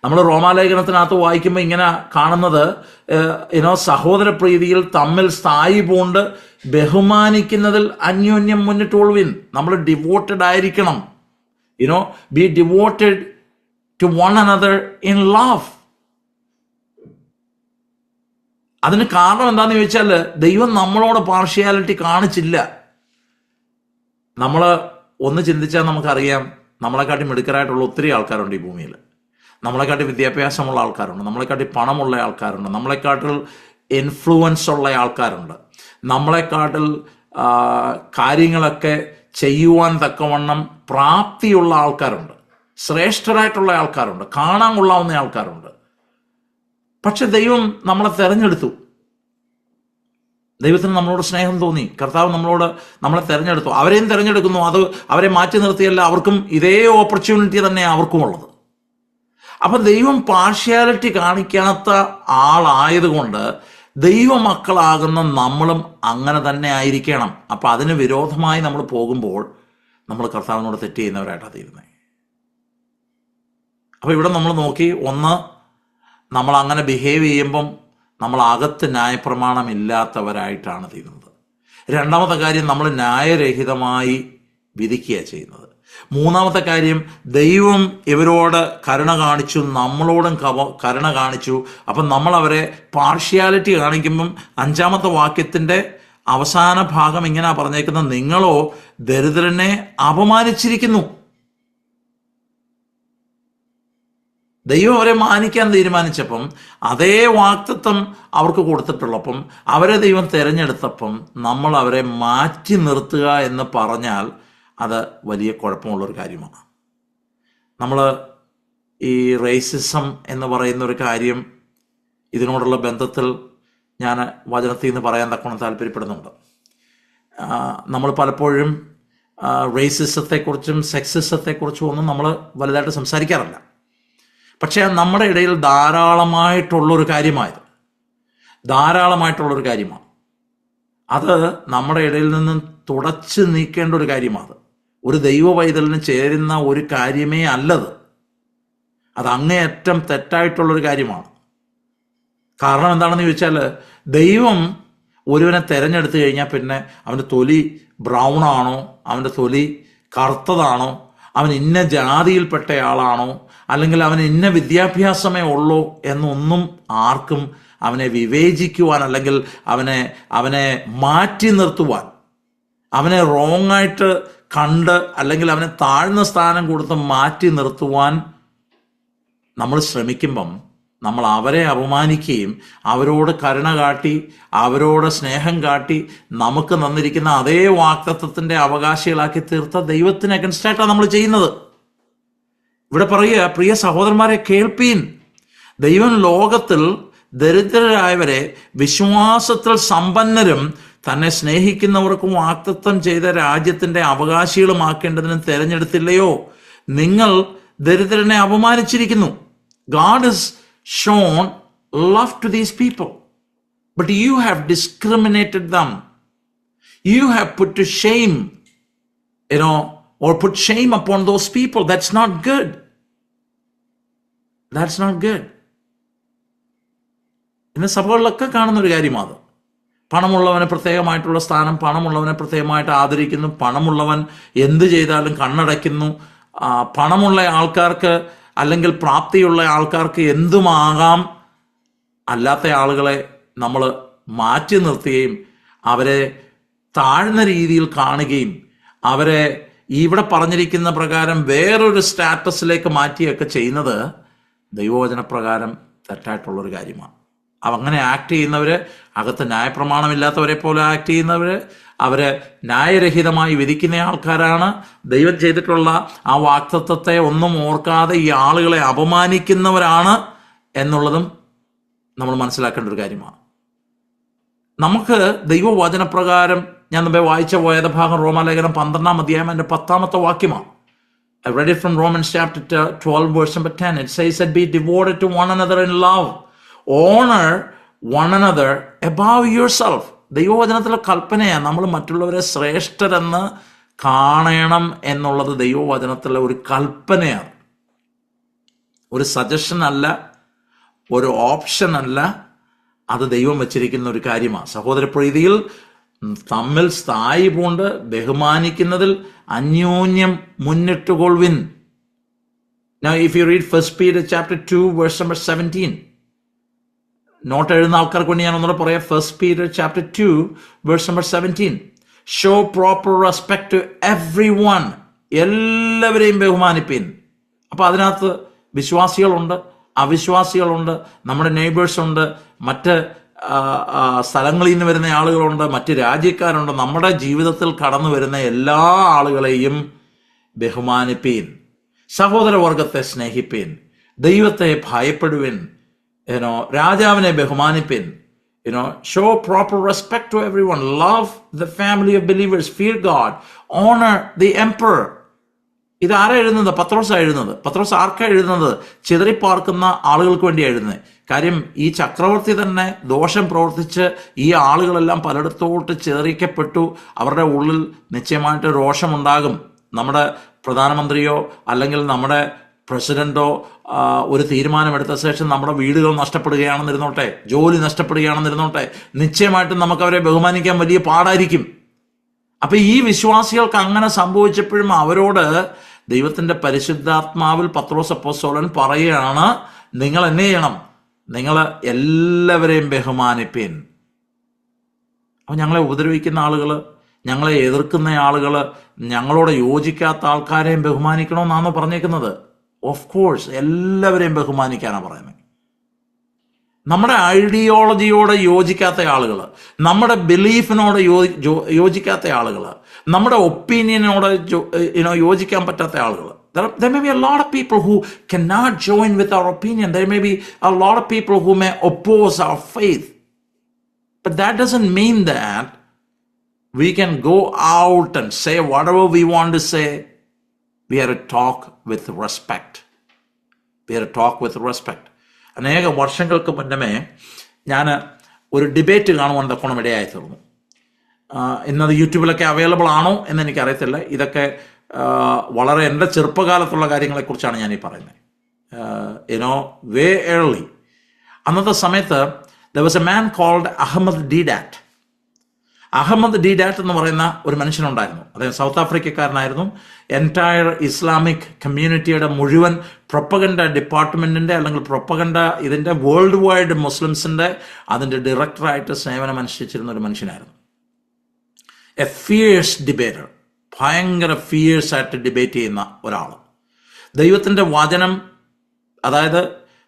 നമ്മൾ റോമാലേഖനത്തിനകത്ത് വായിക്കുമ്പോൾ ഇങ്ങനെ കാണുന്നത്, സഹോദര പ്രീതിയിൽ തമ്മിൽ സ്ഥായി പൂണ്ട് ബഹുമാനിക്കുന്നതിൽ അന്യോന്യം മുന്നിട്ടുകൊള്ളുവിൻ. നമ്മൾ ഡിവോട്ടഡ് ആയിരിക്കണം. Be devoted to one another in love. അതിന് കാരണം എന്താണെന്ന് ചോദിച്ചാൽ, ദൈവം നമ്മളോട് പാർഷ്യാലിറ്റി കാണിച്ചില്ല. നമ്മൾ ഒന്ന് ചിന്തിച്ചാൽ നമുക്കറിയാം, നമ്മളെക്കാട്ടി മിടുക്കരായിട്ടുള്ള ഒത്തിരി ആൾക്കാരുണ്ട് ഈ ഭൂമിയിൽ. നമ്മളെക്കാട്ടി വിദ്യാഭ്യാസമുള്ള ആൾക്കാരുണ്ട്, നമ്മളെക്കാട്ടി പണമുള്ള ആൾക്കാരുണ്ട്, നമ്മളെക്കാട്ടിൽ ഇൻഫ്ലുവൻസ് ഉള്ള ആൾക്കാരുണ്ട്, നമ്മളെക്കാട്ടിൽ കാര്യങ്ങളൊക്കെ ചെയ്യുവാൻ തക്കവണ്ണം പ്രാപ്തിയുള്ള ആൾക്കാരുണ്ട്, ശ്രേഷ്ഠരായിട്ടുള്ള ആൾക്കാരുണ്ട്, കാണാൻ കൊള്ളാവുന്ന ആൾക്കാരുണ്ട്. പക്ഷെ ദൈവം നമ്മളെ തിരഞ്ഞെടുത്തു. ദൈവത്തിന് നമ്മളോട് സ്നേഹം തോന്നി. കർത്താവ് നമ്മളെ തിരഞ്ഞെടുത്തു. അവരെയും തിരഞ്ഞെടുക്കുന്നു. അത് അവരെ മാറ്റി നിർത്തിയല്ല, അവർക്കും ഇതേ ഓപ്പർച്യൂണിറ്റി തന്നെ അവർക്കും ഉള്ളത്. അപ്പം ദൈവം പാർഷ്യാലിറ്റി കാണിക്കാത്ത ആളായതുകൊണ്ട് ദൈവമക്കളാകുന്ന നമ്മളും അങ്ങനെ തന്നെ ആയിരിക്കണം. അപ്പം അതിന് വിരോധമായി നമ്മൾ പോകുമ്പോൾ നമ്മൾ കർത്താവിനോട് തെറ്റ് ചെയ്യുന്നവരായിട്ടാണ് തീരുന്നത്. അപ്പോൾ ഇവിടെ നമ്മൾ നോക്കി, ഒന്ന്, നമ്മൾ അങ്ങനെ ബിഹേവ് ചെയ്യുമ്പം നമ്മൾ അകത്ത് ന്യായപ്രമാണം ഇല്ലാത്തവരായിട്ടാണ് തീരുന്നത്. രണ്ടാമത്തെ കാര്യം, നമ്മൾ ന്യായരഹിതമായി വിധിക്കുക ചെയ്യുന്നത്. മൂന്നാമത്തെ കാര്യം, ദൈവം ഇവരോട് കരുണ കാണിച്ചു, നമ്മളോടും കരുണ കാണിച്ചു. അപ്പം നമ്മൾ അവരെ പാർഷ്യാലിറ്റി കാണിക്കുമ്പം 5-ാമത്തെ വാക്യത്തിൻ്റെ അവസാന ഭാഗം ഇങ്ങനെ പറഞ്ഞേക്കുന്നത്, നിങ്ങളോ ദരിദ്രനെ അപമാനിച്ചിരിക്കുന്നു. ദൈവം അവരെ മാനിക്കാൻ തീരുമാനിച്ചപ്പം അതേ വാക്തത്വം അവർക്ക് കൊടുത്തിട്ടുള്ളപ്പം അവരെ ദൈവം തിരഞ്ഞെടുത്തപ്പം നമ്മൾ അവരെ മാറ്റി നിർത്തുക എന്ന് പറഞ്ഞാൽ അത് വലിയ കുഴപ്പമുള്ളൊരു കാര്യമാണ്. നമ്മൾ ഈ റേസിസം എന്ന് പറയുന്ന ഒരു കാര്യം, ഇതിനോടുള്ള ബന്ധത്തിൽ ഞാൻ വചനത്തിൽ നിന്ന് പറയാൻ തക്കവണ്ണം താല്പര്യപ്പെടുന്നുണ്ട്. നമ്മൾ പലപ്പോഴും റേസിസത്തെക്കുറിച്ചും സെക്സിസത്തെക്കുറിച്ചും ഒന്നും നമ്മൾ വലുതായിട്ട് സംസാരിക്കാറില്ല. പക്ഷേ നമ്മുടെ ഇടയിൽ ധാരാളമായിട്ടുള്ളൊരു കാര്യമാണ്. അത് നമ്മുടെ ഇടയിൽ നിന്നും തുടച്ച് നീക്കേണ്ട ഒരു കാര്യമാണ്. ഒരു ദൈവ പൈതലിന് ചേരുന്ന ഒരു കാര്യമേ അല്ലത്. അത് അങ്ങേയറ്റം തെറ്റായിട്ടുള്ളൊരു കാര്യമാണ്. കാരണം എന്താണെന്ന് ചോദിച്ചാൽ, ദൈവം ഒരുവനെ തിരഞ്ഞെടുത്തു കഴിഞ്ഞാൽ പിന്നെ അവൻ്റെ തൊലി ബ്രൗൺ ആണോ, അവൻ്റെ തൊലി കറുത്തതാണോ, അവൻ ഇന്ന ജാതിയിൽപ്പെട്ടയാളാണോ, അല്ലെങ്കിൽ അവന് ഇന്ന വിദ്യാഭ്യാസമേ ഉള്ളൂ എന്നൊന്നും ആർക്കും അവനെ വിവേചിക്കുവാൻ, അല്ലെങ്കിൽ അവനെ മാറ്റി നിർത്തുവാൻ, അവനെ റോങ്ങായിട്ട് കണ്ട്, അല്ലെങ്കിൽ അവനെ താഴ്ന്ന സ്ഥാനം കൊടുത്ത് മാറ്റി നിർത്തുവാൻ നമ്മൾ ശ്രമിക്കുമ്പം നമ്മൾ അവരെ അപമാനിക്കുകയും അവരോട് കരുണ കാട്ടി, അവരോട് സ്നേഹം കാട്ടി, നമുക്ക് തന്നിരിക്കുന്ന അതേ വാക്തത്വത്തിൻ്റെ അവകാശികളാക്കി തീർത്ത ദൈവത്തിന് അഗൻസ്റ്റായിട്ടാണ് നമ്മൾ ചെയ്യുന്നത്. ഇവിടെ പറയുക, പ്രിയ സഹോദരന്മാരെ കേൾപ്പീൻ, ദൈവം ലോകത്തിൽ ദരിദ്രരായവരെ വിശ്വാസത്തിൽ സമ്പന്നരും തന്നെ സ്നേഹിക്കുന്നവർക്കും വാക്തത്വം ചെയ്ത രാജ്യത്തിൻ്റെ അവകാശികളുമാക്കേണ്ടതിന് തിരഞ്ഞെടുത്തില്ലയോ? നിങ്ങൾ ദരിദ്രനെ അപമാനിച്ചിരിക്കുന്നു. God has shown love to these people, but you have discriminated them. You have put to shame, or put shame upon those people. That's not good. That's not good. ഇന്ന് സഭകളിലൊക്കെ കാണുന്നൊരു കാര്യമാണ്. പണമുള്ളവന് പ്രത്യേകമായിട്ടുള്ള സ്ഥാനം, പണമുള്ളവനെ പ്രത്യേകമായിട്ട് ആദരിക്കുന്നു, പണമുള്ളവൻ എന്ത് ചെയ്താലും കണ്ണടയ്ക്കുന്നു, പണമുള്ള ആൾക്കാർക്ക് അല്ലെങ്കിൽ പ്രാപ്തിയുള്ള ആൾക്കാർക്ക് എന്തുമാകാം, അല്ലാത്ത ആളുകളെ നമ്മൾ മാറ്റി നിർത്തുകയും അവരെ താഴ്ന്ന രീതിയിൽ കാണുകയും അവരെ ഇവിടെ പറഞ്ഞിരിക്കുന്ന പ്രകാരം വേറൊരു സ്റ്റാറ്റസിലേക്ക് മാറ്റിയൊക്കെ ചെയ്യുന്നത് ദൈവവചനപ്രകാരം തെറ്റായിട്ടുള്ളൊരു കാര്യമാണ്. അങ്ങനെ ആക്ട് ചെയ്യുന്നവർ, അകത്ത് ന്യായപ്രമാണമില്ലാത്തവരെ പോലെ ആക്ട് ചെയ്യുന്നവർ, അവരെ ന്യായരഹിതമായി വിധിക്കുന്ന ആൾക്കാരാണ്. ദൈവം ചെയ്തിട്ടുള്ള ആ വാഗ്ദത്തത്തെ ഒന്നും ഓർക്കാതെ ഈ ആളുകളെ അപമാനിക്കുന്നവരാണ് എന്നുള്ളതും നമ്മൾ മനസ്സിലാക്കേണ്ട ഒരു കാര്യമാണ്. നമുക്ക് ദൈവവചനപ്രകാരം ഞാൻ മുമ്പേ വായിച്ച വേദഭാഗം റോമാലേഖനം 12-ാം അധ്യായം അതിൻ്റെ 10-ാമത്തെ വാക്യമാണ്. I read it from Romans chapter 12 verse number 10. It says that be devoted to one another in love. Honor one another above yourself. ദൈവവചനത്തിലെ കൽപ്പനയാണ് നമ്മൾ മറ്റുള്ളവരെ ശ്രേഷ്ഠരെന്ന് കാണണം എന്നുള്ളത്. ദൈവവചനത്തിലെ ഒരു കൽപ്പനയാണ്, ഒരു സജഷൻ അല്ല, ഒരു ഓപ്ഷൻ അല്ല. അത് ദൈവം വെച്ചിരിക്കുന്ന ഒരു കാര്യമാണ്. സഹോദരപ്രീതിയിൽ തമ്മിൽ സ്ഥായി പൂണ്ട് ബഹുമാനിക്കുന്നതിൽ അന്യോന്യം മുന്നിട്ടുകൊള്ളുവിൻ. Now if you read 1 Peter chapter 2 verse number 17, not എഴുതുന്ന ആൾക്കാർക്ക് വേണ്ടി ഞാൻ ഒന്നുകൂടെ പറയാം. 1 Peter chapter 2 verse number 17, show proper respect to everyone. എല്ലാവരെയും ബഹുമാനിപ്പിൻ. അപ്പൊ അതിനകത്ത് വിശ്വാസികളുണ്ട്, അവിശ്വാസികളുണ്ട്, നമ്മുടെ നെയ്ബേഴ്സ് ഉണ്ട്, മറ്റ് സ്ഥലങ്ങളിൽ നിന്ന് വരുന്ന ആളുകളുണ്ട്, മറ്റ് രാജ്യക്കാരുണ്ട്. നമ്മുടെ ജീവിതത്തിൽ കടന്നു വരുന്ന എല്ലാ ആളുകളെയും ബഹുമാനിപ്പീൻ, സഹോദരവർഗത്തെ സ്നേഹിപ്പീൻ, ദൈവത്തെ ഭയപ്പെടുവിൻ, രാജാവിനെ ബഹുമാനിപ്പിൻ. Show proper respect to everyone. Love the family of believers. Fear God. Honor the emperor. ഇത് ആരാ എഴുതുന്നത്? പത്രോസാ എഴുതുന്നത്. പത്രോസ് ആർക്കാ എഴുതുന്നത്? ചിതറിപ്പാർക്കുന്ന ആളുകൾക്ക് വേണ്ടി എഴുതുന്നത്. കാര്യം ഈ ചക്രവർത്തി തന്നെ ദോഷം പ്രവർത്തിച്ച് ഈ ആളുകളെല്ലാം പലയിടത്തോട്ട് ചിതറിക്കപ്പെട്ടു. അവരുടെ ഉള്ളിൽ നിശ്ചയമായിട്ട് രോഷമുണ്ടാകും. നമ്മുടെ പ്രധാനമന്ത്രിയോ അല്ലെങ്കിൽ നമ്മുടെ പ്രസിഡന്റോ ഒരു തീരുമാനമെടുത്ത ശേഷം നമ്മുടെ വീടുകൾ നഷ്ടപ്പെടുകയാണെന്നിരുന്നോട്ടെ, ജോലി നഷ്ടപ്പെടുകയാണെന്നിരുന്നോട്ടെ, നിശ്ചയമായിട്ടും നമുക്ക് അവരെ ബഹുമാനിക്കാൻ വലിയ പാടായിരിക്കും. അപ്പൊ ഈ വിശ്വാസികൾക്ക് അങ്ങനെ സംഭവിച്ചപ്പോഴും അവരോട് ദൈവത്തിന്റെ പരിശുദ്ധാത്മാവിൽ പത്രോസ് അപ്പോസ്തലൻ പറയുകയാണ്, നിങ്ങൾ എന്നെ ചെയ്യണം, നിങ്ങൾ എല്ലാവരെയും ബഹുമാനിപ്പിൻ. അപ്പൊ ഞങ്ങളെ ഉപദ്രവിക്കുന്ന ആളുകൾ, ഞങ്ങളെ എതിർക്കുന്ന ആളുകൾ, ഞങ്ങളോട് യോജിക്കാത്ത ആൾക്കാരെയും ബഹുമാനിക്കണമെന്നാണോ പറഞ്ഞേക്കുന്നത്? ഓഫ് കോഴ്സ്, എല്ലാവരെയും ബഹുമാനിക്കാനാണ് പറയുന്നത്. നമ്മുടെ ഐഡിയോളജിയോട് യോജിക്കാത്ത ആളുകൾ, നമ്മുടെ ബിലീഫിനോട് യോജിക്കാത്ത ആളുകൾ, നമ്മുടെ ഒപ്പീനിയനോട് യോജിക്കാൻ പറ്റാത്ത ആളുകൾ. There may be a lot of people who cannot join with our opinion. There may be a lot of people who may oppose our faith. But that doesn't mean that we can go out and say whatever we want to say. We have to talk with respect. We have to talk with respect. അനേക വർഷങ്ങൾക്ക് മുന്നമേ ഞാൻ ഒരു debate കാണുവാൻ തക്കോണം ഇടയായി തീർന്നു. ഇന്നത് യൂട്യൂബിലൊക്കെ അവൈലബിൾ ആണോ എന്ന് എനിക്കറിയത്തില്ല. ഇതൊക്കെ വളരെ എൻ്റെ ചെറുപ്പകാലത്തുള്ള കാര്യങ്ങളെക്കുറിച്ചാണ് ഞാനീ പറയുന്നത്. വേ ഏർലി. അന്നത്തെ സമയത്ത് there was a man called Ahmed ഡീഡാറ്റ്. Ahmed ഡീഡാറ്റ് എന്ന് പറയുന്ന ഒരു മനുഷ്യനുണ്ടായിരുന്നു. അദ്ദേഹം സൗത്ത് ആഫ്രിക്കക്കാരനായിരുന്നു. എൻറ്റയർ ഇസ്ലാമിക് കമ്മ്യൂണിറ്റിയുടെ മുഴുവൻ പ്രൊപ്പഗൻഡ ഡിപ്പാർട്ട്മെന്റിന്റെ അല്ലെങ്കിൽ പ്രൊപ്പഗൻഡ ഇതിന്റെ വേൾഡ് വൈഡ് മുസ്ലിംസിന്റെ അതിന്റെ ഡയറക്ടറായിട്ട് സേവനം അനുഷ്ഠിച്ചിരുന്ന ഒരു മനുഷ്യനായിരുന്നു. എ ഫിയേഴ്സ് ഡിബേറ്റർ, ഭയങ്കര ഫിയേഴ്സ് ആയിട്ട് ഡിബേറ്റ് ചെയ്യുന്ന ഒരാൾ. ദൈവത്തിന്റെ വചനം, അതായത്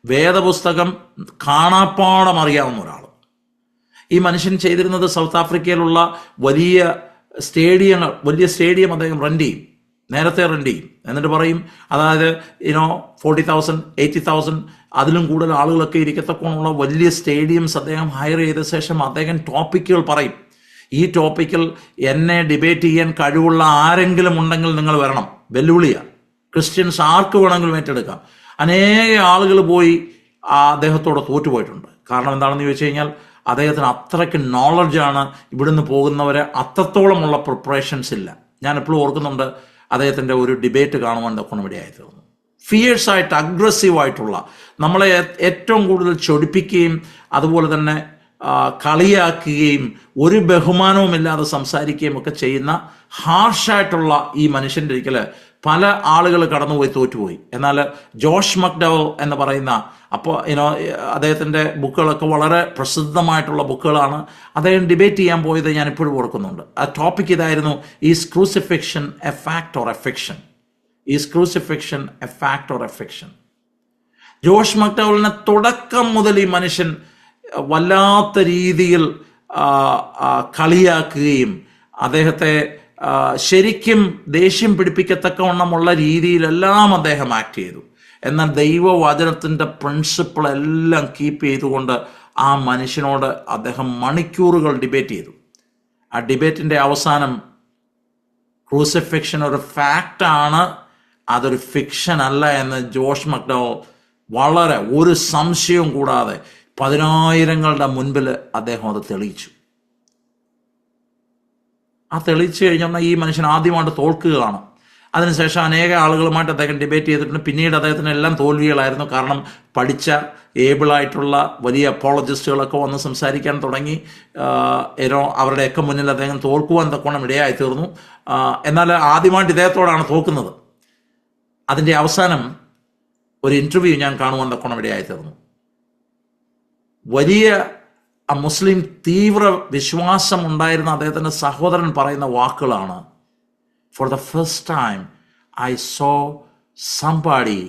വേദപുസ്തകം കാണാപ്പാടം അറിയാവുന്ന ഒരാൾ. ഈ മനുഷ്യൻ ചെയ്തിരുന്നത് സൗത്ത് ആഫ്രിക്കയിലുള്ള വലിയ സ്റ്റേഡിയം അദ്ദേഹം നേരത്തെ റെന്റ് ചെയ്യും. എന്നിട്ട് പറയും, അതായത് 40,000 80,000 അതിലും കൂടുതൽ ആളുകളൊക്കെ ഇരിക്കത്തക്കോണമുള്ള വലിയ സ്റ്റേഡിയംസ് അദ്ദേഹം ഹയർ ചെയ്ത ശേഷം അദ്ദേഹം ടോപ്പിക്കുകൾ പറയും. ഈ ടോപ്പിക്കിൽ എന്നെ ഡിബേറ്റ് ചെയ്യാൻ കഴിവുള്ള ആരെങ്കിലും ഉണ്ടെങ്കിൽ നിങ്ങൾ വരണം. വെല്ലുവിളിയാണ്. ക്രിസ്ത്യൻസ് ആർക്ക് വേണമെങ്കിലും ഏറ്റെടുക്കാം. അനേക ആളുകൾ പോയി അദ്ദേഹത്തോട് തോറ്റുപോയിട്ടുണ്ട്. കാരണം എന്താണെന്ന് ചോദിച്ചു കഴിഞ്ഞാൽ അദ്ദേഹത്തിന് അത്രയ്ക്ക് നോളജാണ്. ഇവിടുന്ന് പോകുന്നവരെ അത്രത്തോളമുള്ള പ്രിപ്പറേഷൻസ് ഇല്ല. ഞാൻ എപ്പോഴും ഓർക്കുന്നുണ്ട്, അദ്ദേഹത്തിൻ്റെ ഒരു ഡിബേറ്റ് കാണുവാൻ തക്കോണം ഇടയായി തീർന്നു. ഫിയേഴ്സായിട്ട്, അഗ്രസീവായിട്ടുള്ള, നമ്മളെ ഏറ്റവും കൂടുതൽ ചൊടിപ്പിക്കുകയും അതുപോലെ തന്നെ കളിയാക്കുകയും ഒരു ബഹുമാനവുമില്ലാതെ സംസാരിക്കുകയും ഒക്കെ ചെയ്യുന്ന ഹാർഷായിട്ടുള്ള ഈ മനുഷ്യൻ്റെ ഒരിക്കൽ പല ആളുകൾ കടന്നുപോയി തോറ്റുപോയി. എന്നാൽ ജോഷ് മക്ഡവൽ എന്ന് പറയുന്ന, അപ്പോൾ അദ്ദേഹത്തിൻ്റെ ബുക്കുകളൊക്കെ വളരെ പ്രസിദ്ധമായിട്ടുള്ള ബുക്കുകളാണ്. അദ്ദേഹം ഡിബേറ്റ് ചെയ്യാൻ പോയത് ഞാൻ ഇപ്പോഴും ഓർക്കുന്നുണ്ട്. ആ ടോപ്പിക് ഇതായിരുന്നു: is crucifixion a fact or a fiction? Is crucifixion a fact or a fiction? Josh മക്ഡവലിനെ തുടക്കം മുതൽ ഈ മനുഷ്യൻ വല്ലാത്ത രീതിയിൽ കളിയാക്കുകയും അദ്ദേഹത്തെ ശരിക്കും ദേഷ്യം പിടിപ്പിക്കത്തക്കവണ്ണമുള്ള രീതിയിലെല്ലാം അദ്ദേഹം ആക്ട് ചെയ്തു. എന്നാൽ ദൈവവചനത്തിൻ്റെ പ്രിൻസിപ്പിളെല്ലാം കീപ്പ് ചെയ്തുകൊണ്ട് ആ മനുഷ്യനോട് അദ്ദേഹം മണിക്കൂറുകൾ ഡിബേറ്റ് ചെയ്തു. ആ ഡിബേറ്റിൻ്റെ അവസാനം ക്രൂസിഫിക്ഷൻ ഒരു ഫാക്റ്റാണ്, അതൊരു ഫിക്ഷൻ അല്ല എന്ന് ജോഷ് മക്ഡവൽ വളരെ ഒരു സംശയവും കൂടാതെ 10,000ങ്ങളുടെ മുൻപിൽ അദ്ദേഹം അത് തെളിയിച്ചു. ആ തെളിയിച്ചു കഴിഞ്ഞാൽ ഈ മനുഷ്യൻ ആദ്യമായിട്ട് തോൽക്കുകയാണ്. അതിനുശേഷം അനേക ആളുകളുമായിട്ട് അദ്ദേഹം ഡിബേറ്റ് ചെയ്തിട്ടുണ്ട്. പിന്നീട് അദ്ദേഹത്തിന് എല്ലാം തോൽവികളായിരുന്നു. കാരണം പഠിച്ച ഏബിളായിട്ടുള്ള വലിയ അപ്പോളജിസ്റ്റുകളൊക്കെ വന്ന് സംസാരിക്കാൻ തുടങ്ങി. അവരുടെയൊക്കെ മുന്നിൽ അദ്ദേഹം തോൽക്കുവാൻ തക്കോണം ഇടയായി തീർന്നു. എന്നാൽ ആദ്യമായിട്ട് ഇദ്ദേഹത്തോടാണ് തോൽക്കുന്നത്. അതിൻ്റെ അവസാനം ഒരു ഇൻ്റർവ്യൂ ഞാൻ കാണുവാൻ തക്കോണം ഇടയായി തീർന്നു. വലിയ മുസ്ലിം തീവ്ര വിശ്വാസം ഉണ്ടായിരുന്ന അദ്ദേഹത്തിൻ്റെ സഹോദരൻ പറയുന്ന വാക്കുകളാണ്: for the first time I so somebody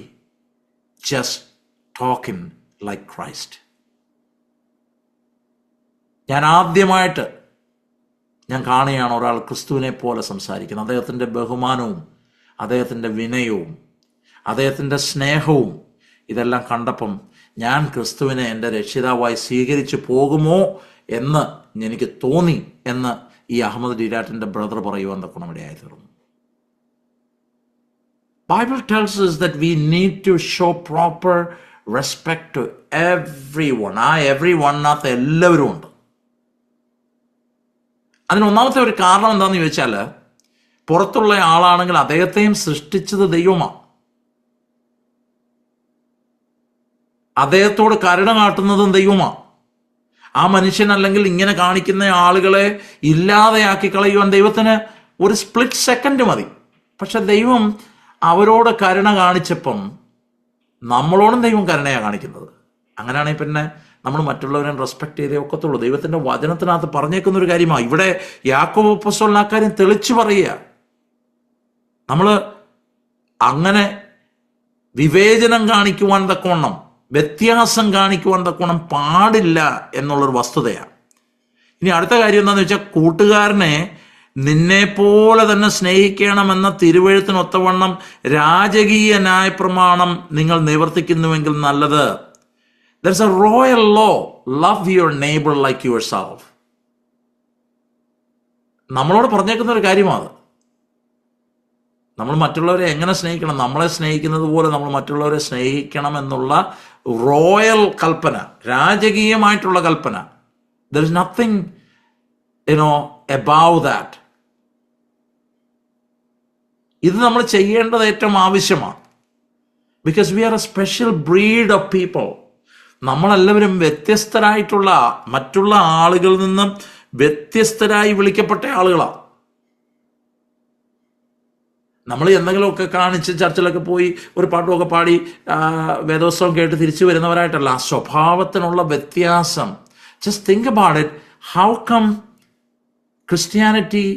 just talking like Christ. ഞാൻ ആദ്യമായിട്ട് കാണുകയാണ് ഒരാൾ ക്രിസ്തുവിനെ പോലെ സംസാരിക്കുന്നത്. അദ്ദേഹത്തിൻ്റെ ബഹുമാനവും അദ്ദേഹത്തിൻ്റെ വിനയവും അദ്ദേഹത്തിൻ്റെ സ്നേഹവും ഇതെല്ലാം കണ്ടപ്പം ഞാൻ ക്രിസ്തുവിനെ എൻ്റെ രക്ഷിതാവായി സ്വീകരിച്ചു പോകുമോ എന്ന് എനിക്ക് തോന്നി എന്ന് ഈ അഹമ്മദ് ഡീരാറ്റിൻ്റെ ബ്രദർ പറയുവാൻ തക്കണം ഇടയായി തീർന്നു. Bible tells us that we need to show proper respect to everyone. ആ everyone-നകത്ത് എല്ലാവരും ഉണ്ട്. അതിന് ഒന്നാമത്തെ ഒരു കാരണം എന്താണെന്ന് ചോദിച്ചാൽ, പുറത്തുള്ള ആളാണെങ്കിൽ അദ്ദേഹത്തെയും സൃഷ്ടിച്ചത് ദൈവമാണ്. അദ്ദേഹത്തോട് കരുണ കാട്ടുന്നതും ദൈവമാണ്. ആ മനുഷ്യൻ അല്ലെങ്കിൽ ഇങ്ങനെ കാണിക്കുന്ന ആളുകളെ ഇല്ലാതെയാക്കി കളയുവാൻ ദൈവത്തിന് ഒരു സ്പ്ലിറ്റ് സെക്കൻഡ് മതി. പക്ഷെ ദൈവം അവരോട് കരുണ കാണിച്ചപ്പം നമ്മളോടും ദൈവം കരുണയാണ് കാണിക്കുന്നത്. അങ്ങനെയാണെങ്കിൽ പിന്നെ നമ്മൾ മറ്റുള്ളവരെ റെസ്പെക്ട് ചെയ്തേ ഒക്കത്തുള്ളൂ. ദൈവത്തിൻ്റെ വചനത്തിനകത്ത് പറഞ്ഞേക്കുന്ന ഒരു കാര്യമാണ്. ഇവിടെ യാക്കോബ് അപ്പോസ്തലൻ ആ കാര്യം തെളിച്ചു പറയുക. നമ്മൾ അങ്ങനെ വിവേചനം കാണിക്കുവാൻ തക്കവണ്ണം, വ്യത്യാസം കാണിക്കുവാൻ തക്കവണ്ണം പാടില്ല എന്നുള്ളൊരു വസ്തുതയാണ്. ഇനി അടുത്ത കാര്യം എന്താണെന്ന് വെച്ചാൽ, കൂട്ടുകാരനെ നിന്നെപ്പോലെ തന്നെ സ്നേഹിക്കണമെന്ന തിരുവെഴുത്തിനൊത്തവണ്ണം രാജകീയ ന്യായപ്രമാണം നിങ്ങൾ നിവർത്തിക്കുന്നുവെങ്കിൽ നല്ലത്. There's a royal law, love your neighbor like yourself. നമ്മളോട് പറഞ്ഞേക്കുന്ന ഒരു കാര്യമാണ്. നമ്മൾ മറ്റുള്ളവരെ എങ്ങനെ സ്നേഹിക്കണം, നമ്മളെ സ്നേഹിക്കുന്നത് പോലെ നമ്മൾ മറ്റുള്ളവരെ സ്നേഹിക്കണം എന്നുള്ള റോയൽ കൽപ്പന, രാജകീയമായിട്ടുള്ള കൽപ്പന. There is nothing above that. ഇത് നമ്മൾ ചെയ്യേണ്ടത് ഏറ്റവും ആവശ്യമാണ്. Because we are a special breed of people. നമ്മളെല്ലാവരും വ്യത്യസ്തരായിട്ടുള്ള, മറ്റുള്ള ആളുകളിൽ നിന്നും വ്യത്യസ്തരായി വിളിക്കപ്പെട്ട ആളുകളാണ്. നമ്മൾ എന്തെങ്കിലുമൊക്കെ കാണിച്ച് ചർച്ചിലൊക്കെ പോയി ഒരു പാട്ടുമൊക്കെ പാടി വേദോത്സവം കേട്ട് തിരിച്ചു വരുന്നവരായിട്ടല്ല. ആ സ്വഭാവത്തിനുള്ള വ്യത്യാസം. Just think about it. How come Christianity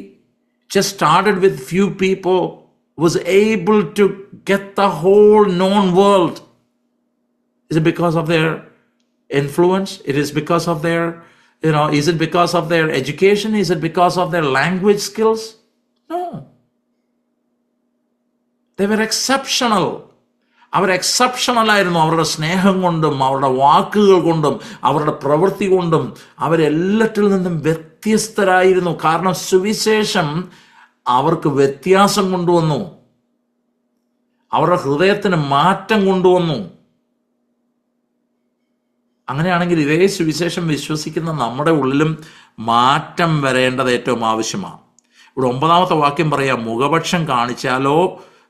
just started with few people, was able to get the whole known world? Is it because of their influence? It is because of their, is it because of their education? Is it because of their language skills? No. They were exceptional. അവർ exceptional ആയിരുന്നു. അവരുടെ സ്നേഹം കൊണ്ടും അവരുടെ വാക്കുകൾ കൊണ്ടും അവരുടെ പ്രവൃത്തി കൊണ്ടും അവരെല്ലാറ്റിൽ നിന്നും വ്യത്യസ്തരായിരുന്നു. കാരണം സുവിശേഷം അവർക്ക് വ്യത്യാസം കൊണ്ടുവന്നു, അവരുടെ ഹൃദയത്തിന് മാറ്റം കൊണ്ടുവന്നു. അങ്ങനെയാണെങ്കിൽ ഇതേ സുവിശേഷം വിശ്വസിക്കുന്ന നമ്മുടെ ഉള്ളിലും മാറ്റം വരേണ്ടത് ഏറ്റവും ആവശ്യമാണ്. ഇവിടെ 9ാമത്തെ വാക്യം പറയാം: മുഖപക്ഷം കാണിച്ചാലോ